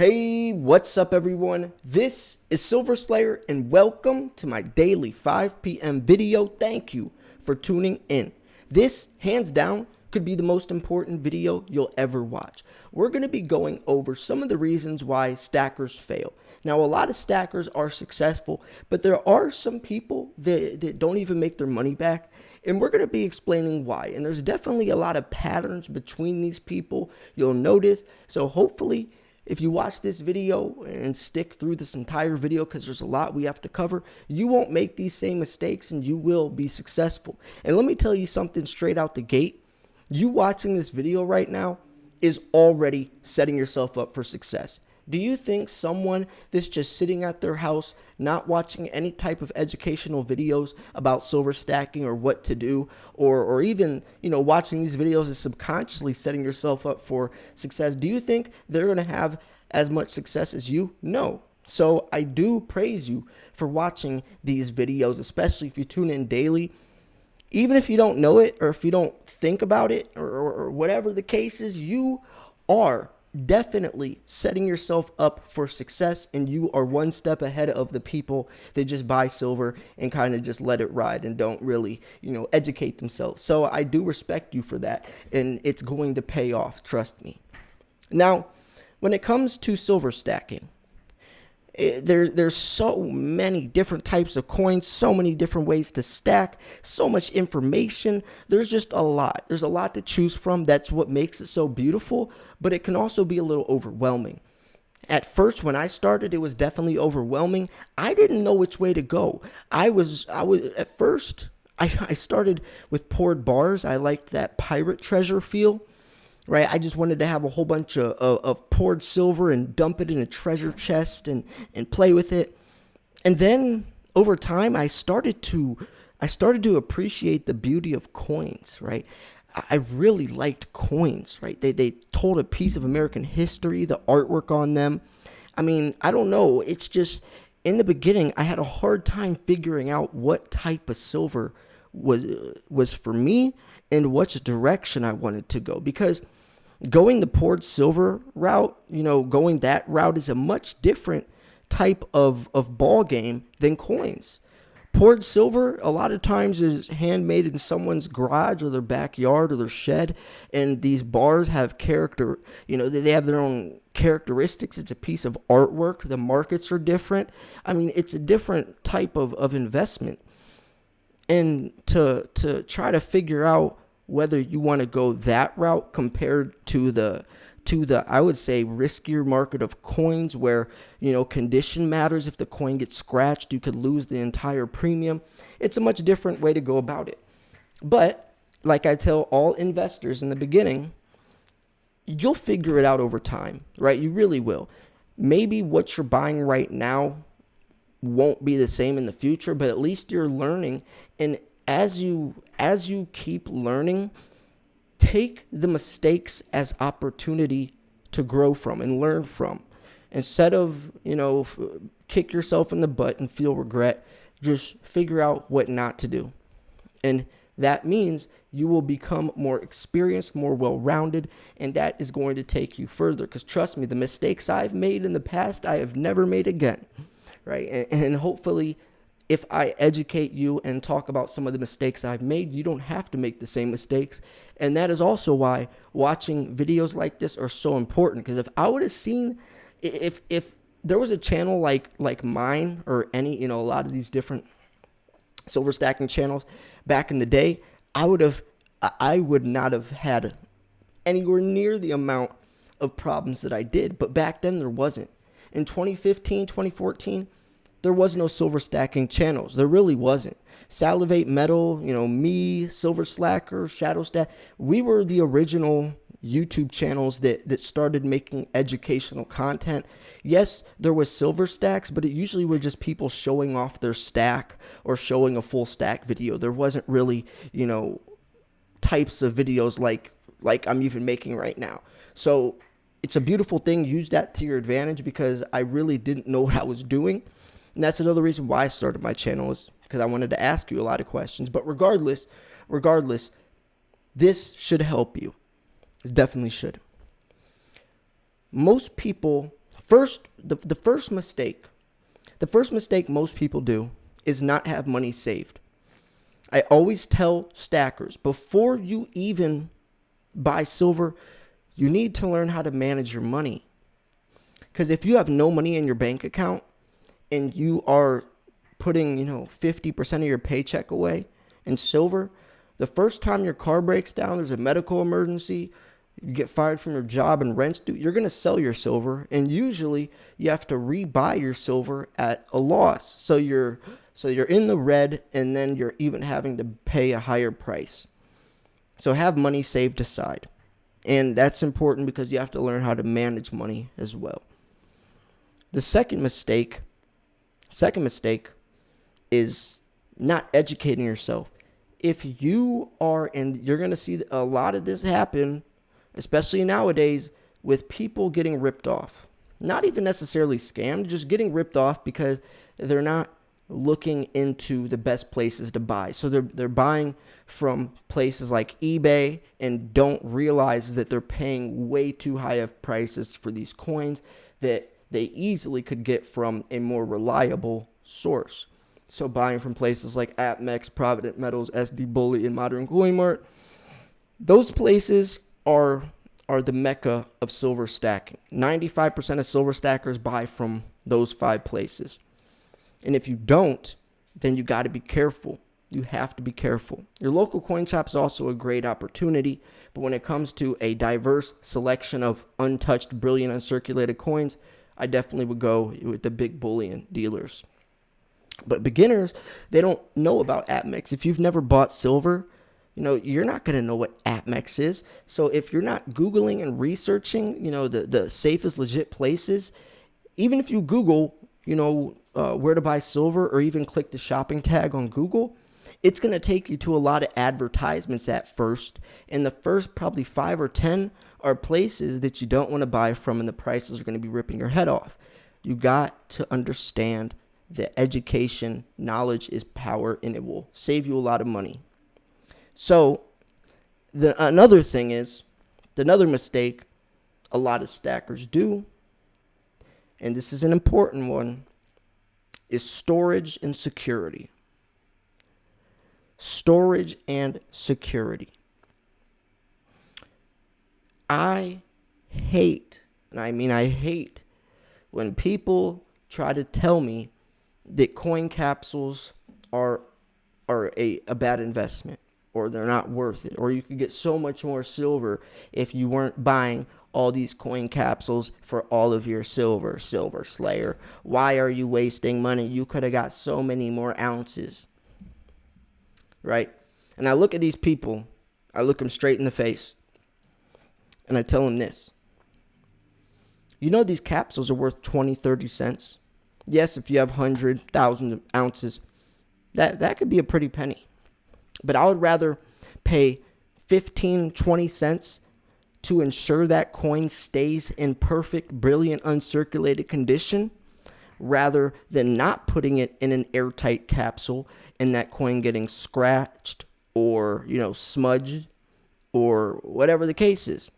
Hey, what's up everyone? This is Silver Slayer and welcome to my daily 5 p.m. video. Thank you for tuning in. This, hands down, could be the most important video you'll ever watch. We're going to be going over some of the reasons why stackers fail. Now, a lot of stackers are successful, but there are some people that don't even make their money back. And we're going to be explaining why. And there's definitely a lot of patterns between these people you'll notice. So hopefully, if you watch this video and stick through this entire video, because there's a lot we have to cover, you won't make these same mistakes and you will be successful. And let me tell you something straight out the gate. You watching this video right now is already setting yourself up for success. Do you think someone that's just sitting at their house, not watching any type of educational videos about silver stacking or what to do, or even, watching these videos is subconsciously setting yourself up for success? Do you think they're going to have as much success as you? No. So I do praise you for watching these videos, especially if you tune in daily. Even if you don't know it or if you don't think about it or whatever the case is, you are definitely setting yourself up for success, and you are one step ahead of the people that just buy silver and kind of just let it ride and don't really, educate themselves. So I do respect you for that, and it's going to pay off, trust me. Now, when it comes to silver stacking, there's so many different types of coins, so many different ways to stack, so much information. There's just a lot. There's a lot to choose from. That's what makes it so beautiful, but it can also be a little overwhelming. At first, when I started, it was definitely overwhelming. I didn't know which way to go. I started with poured bars. I liked that pirate treasure feel. Right, I just wanted to have a whole bunch of poured silver and dump it in a treasure chest and play with it. And then over time, I started to appreciate the beauty of coins. Right, I really liked coins. Right, they told a piece of American history, the artwork on them. I mean, I don't know. It's just in the beginning, I had a hard time figuring out what type of silver was for me and which direction I wanted to go, because going the poured silver route, going that route is a much different type of ball game than coins. Poured silver a lot of times is handmade in someone's garage or their backyard or their shed, and these bars have character, they have their own characteristics. It's a piece of artwork. The markets are different. I mean, it's a different type of investment. And to try to figure out whether you want to go that route compared to the I would say riskier market of coins, where condition matters. If the coin gets scratched, you could lose the entire premium. It's a much different way to go about it. But like I tell all investors in the beginning, you'll figure it out over time, right? You really will. Maybe what you're buying right now won't be the same in the future, but at least you're learning. And as you keep learning, take the mistakes as opportunity to grow from and learn from. Instead of, kick yourself in the butt and feel regret, just figure out what not to do. And that means you will become more experienced, more well-rounded, and that is going to take you further. Because trust me, the mistakes I've made in the past, I have never made again. Right. And hopefully, if I educate you and talk about some of the mistakes I've made, you don't have to make the same mistakes. And that is also why watching videos like this are so important. Because if I would have seen, if there was a channel like mine or any, a lot of these different silver stacking channels back in the day, I would not have had anywhere near the amount of problems that I did. But back then there wasn't. In 2015, 2014, there was no silver stacking channels. There really wasn't. Salivate Metal, me, Silver Slacker, Shadow Stack. We were the original YouTube channels that started making educational content. Yes, there was silver stacks, but it usually was just people showing off their stack or showing a full stack video. There wasn't really, types of videos like I'm even making right now. So it's a beautiful thing. Use that to your advantage, because I really didn't know what I was doing. And that's another reason why I started my channel, is because I wanted to ask you a lot of questions. But regardless, this should help you. It definitely should. Most people, the first mistake most people do is not have money saved. I always tell stackers, before you even buy silver, you need to learn how to manage your money. Because if you have no money in your bank account and you are putting, 50% of your paycheck away in silver, the first time your car breaks down, there's a medical emergency, you get fired from your job and rent's due, you're going to sell your silver. And usually you have to rebuy your silver at a loss. So you're in the red, and then you're even having to pay a higher price. So have money saved aside. And that's important because you have to learn how to manage money as well. The second mistake is not educating yourself. If you are, and you're going to see a lot of this happen, especially nowadays, with people getting ripped off. Not even necessarily scammed, just getting ripped off because they're not looking into the best places to buy. So they're buying from places like eBay and don't realize that they're paying way too high of prices for these coins that they easily could get from a more reliable source. So buying from places like AppMex, Provident Metals, SD Bully, and Modern Coin Mart, those places are the mecca of silver stacking. 95% of silver stackers buy from those 5 places. And if you don't, then you got to be careful. You have to be careful. Your local coin shop is also a great opportunity, but when it comes to a diverse selection of untouched, brilliant, uncirculated coins, I definitely would go with the big bullion dealers. But beginners, they don't know about AppMex. If you've never bought silver, you're not going to know what AppMex is. So if you're not Googling and researching, the safest, legit places, even if you Google, where to buy silver, or even click the shopping tag on Google, it's going to take you to a lot of advertisements at first. And the first probably 5 or 10 are places that you don't want to buy from, and the prices are going to be ripping your head off. You got to understand that education, knowledge is power, and it will save you a lot of money. So another mistake a lot of stackers do, and this is an important one, is storage and security. Storage and security. I hate when people try to tell me that coin capsules are a bad investment, or they're not worth it, or you could get so much more silver if you weren't buying all these coin capsules for all of your silver. Silver Slayer, why are you wasting money? You could have got so many more ounces, right? And I look at these people, I look them straight in the face, and I tell them this. These capsules are worth 20, 30 cents. Yes, if you have 100,000 ounces, that could be a pretty penny. But I would rather pay 15, 20 cents to ensure that coin stays in perfect, brilliant, uncirculated condition, rather than not putting it in an airtight capsule and that coin getting scratched or, smudged or whatever the case is.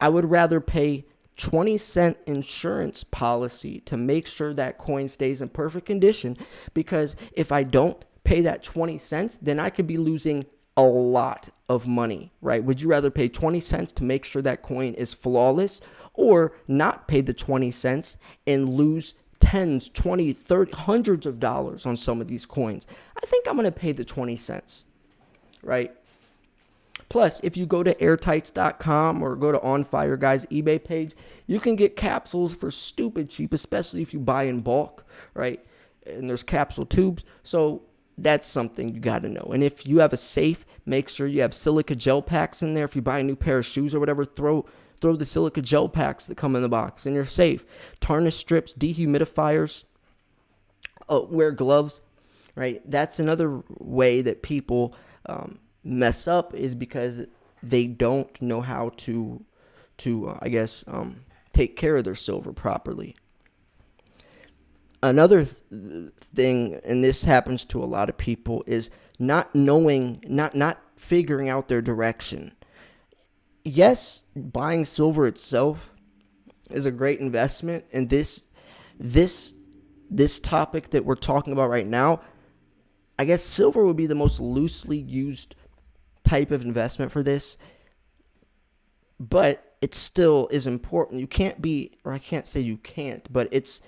I would rather pay 20-cent insurance policy to make sure that coin stays in perfect condition, because if I don't pay that 20 cents, then I could be losing a lot of money, right? Would you rather pay 20 cents to make sure that coin is flawless, or not pay the 20 cents and lose tens, 20, 30, hundreds of dollars on some of these coins? I think I'm going to pay the 20 cents, right? Plus, if you go to airtights.com or go to On Fire Guy's eBay page, you can get capsules for stupid cheap, especially if you buy in bulk, right? And there's capsule tubes. So that's something you got to know. And if you have a safe, make sure you have silica gel packs in there. If you buy a new pair of shoes or whatever, throw the silica gel packs that come in the box in your safe. Tarnish strips, dehumidifiers, wear gloves, right? That's another way that people mess up, is because they don't know how to take care of their silver properly. Another thing, and this happens to a lot of people, is not figuring out their direction. Yes, buying silver itself is a great investment. And this topic that we're talking about right now, I guess silver would be the most loosely used type of investment for this, but it still is important. You can't be, or I can't say you can't, but it's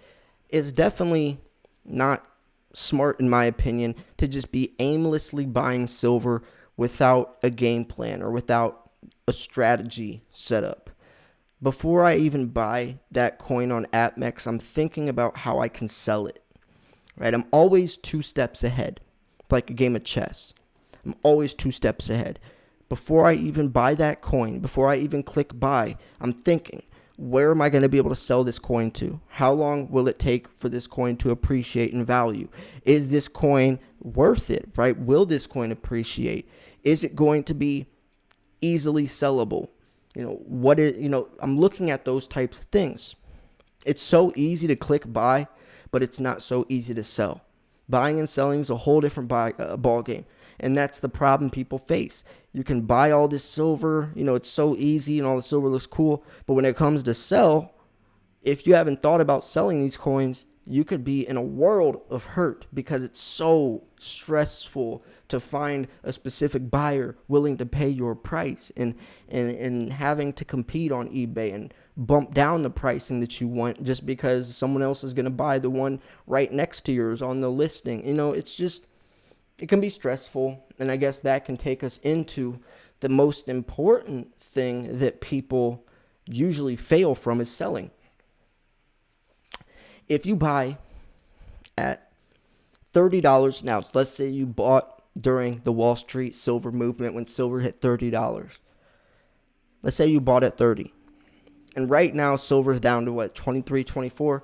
definitely not smart, in my opinion, to just be aimlessly buying silver without a game plan or without a strategy set up. Before I even buy that coin on AppMex, I'm thinking about how I can sell it. Right? I'm always 2 steps ahead, like a game of chess. I'm always 2 steps ahead. Before I even buy that coin, before I even click buy, I'm thinking, where am I going to be able to sell this coin to? How long will it take for this coin to appreciate in value? Is this coin worth it, right? Will this coin appreciate? Is it going to be easily sellable? I'm looking at those types of things. It's so easy to click buy, but it's not so easy to sell. Buying and selling is a whole different ball game. And that's the problem people face. You can buy all this silver, it's so easy and all the silver looks cool. But when it comes to sell, if you haven't thought about selling these coins, you could be in a world of hurt because it's so stressful to find a specific buyer willing to pay your price and having to compete on eBay and bump down the pricing that you want just because someone else is going to buy the one right next to yours on the listing. It can be stressful, and I guess that can take us into the most important thing that people usually fail from is selling. If you buy at $30 now, let's say you bought during the Wall Street silver movement when silver hit $30. Let's say you bought at 30. And right now silver's down to 23, 24,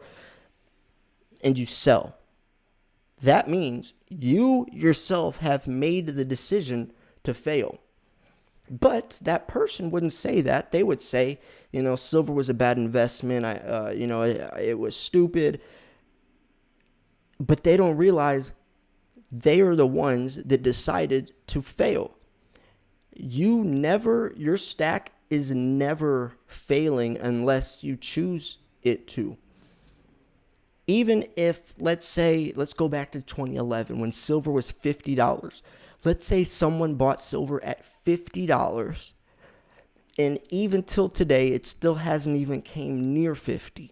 and you sell. That means you yourself have made the decision to fail. But that person wouldn't say that. They would say, silver was a bad investment. It was stupid. But they don't realize they are the ones that decided to fail. Your stack is never failing unless you choose it to. Even if, let's go back to 2011 when silver was $50. Let's say someone bought silver at $50, and even till today, it still hasn't even came near 50.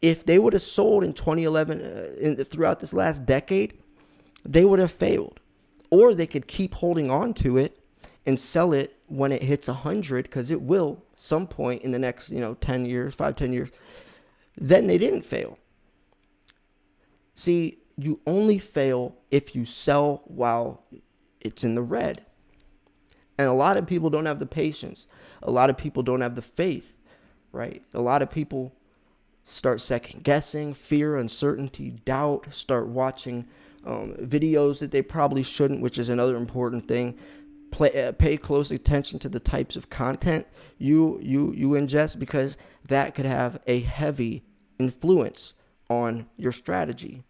If they would have sold in 2011 throughout this last decade, they would have failed. Or they could keep holding on to it and sell it when it hits 100, because it will some point in the next 10 years, 5-10 years. Then they didn't fail. See, you only fail if you sell while it's in the red. And a lot of people don't have the patience. A lot of people don't have the faith, right? A lot of people start second guessing, fear, uncertainty, doubt, start watching videos that they probably shouldn't, which is another important thing. Pay close attention to the types of content you ingest, because that could have a heavy influence on your strategy.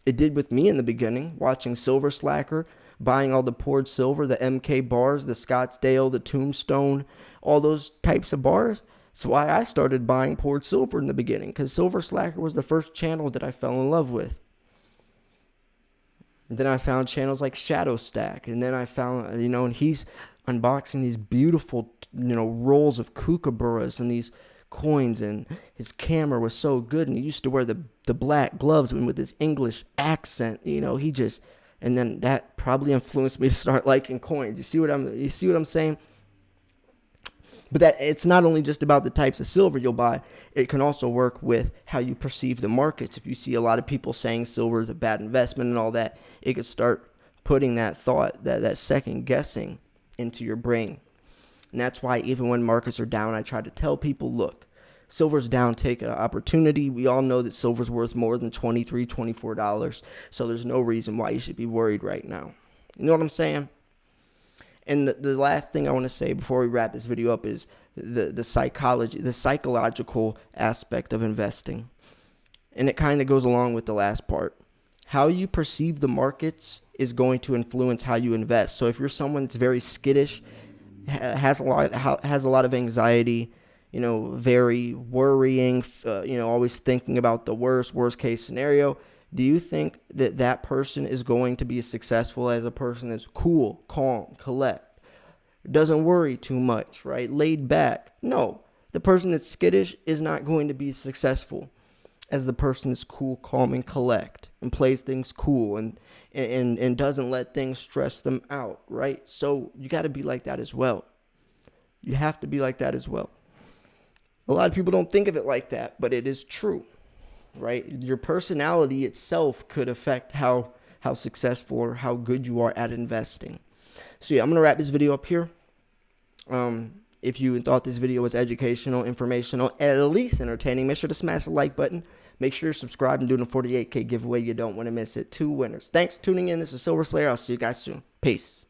It did with me in the beginning, watching Silver Slacker, buying all the poured silver, the MK bars, the Scottsdale, the Tombstone, all those types of bars. That's why I started buying poured silver in the beginning, because Silver Slacker was the first channel that I fell in love with. And then I found channels like Shadow Stack, and then I found, and he's unboxing these beautiful, rolls of kookaburras and these coins, and his camera was so good, and he used to wear the black gloves with his English accent, and then that probably influenced me to start liking coins. You see what I'm saying? But that it's not only just about the types of silver you'll buy. It can also work with how you perceive the markets. If you see a lot of people saying silver is a bad investment and all that, it could start putting that thought, that second guessing into your brain. And that's why even when markets are down, I try to tell people, look, silver's down, take an opportunity. We all know that silver's worth more than $23, $24. So there's no reason why you should be worried right now. You know what I'm saying? And the last thing I want to say before we wrap this video up is the psychological aspect of investing. And it kind of goes along with the last part. How you perceive the markets is going to influence how you invest. So if you're someone that's very skittish, has a lot of anxiety, very worrying, always thinking about the worst case scenario, do you think that that person is going to be as successful as a person that's cool, calm, collect, doesn't worry too much, right? Laid back? No. The person that's skittish is not going to be successful as the person that's cool, calm, and collect, and plays things cool, and doesn't let things stress them out, right? So you got to be like that as well. You have to be like that as well. A lot of people don't think of it like that, but it is true, right? Your personality itself could affect how successful or how good you are at investing. So yeah, I'm going to wrap this video up here. If you thought this video was educational, informational, at least entertaining, make sure to smash the like button. Make sure you're subscribed and doing a 48K giveaway. You don't want to miss it. 2 winners. Thanks for tuning in. This is Silver Slayer. I'll see you guys soon. Peace.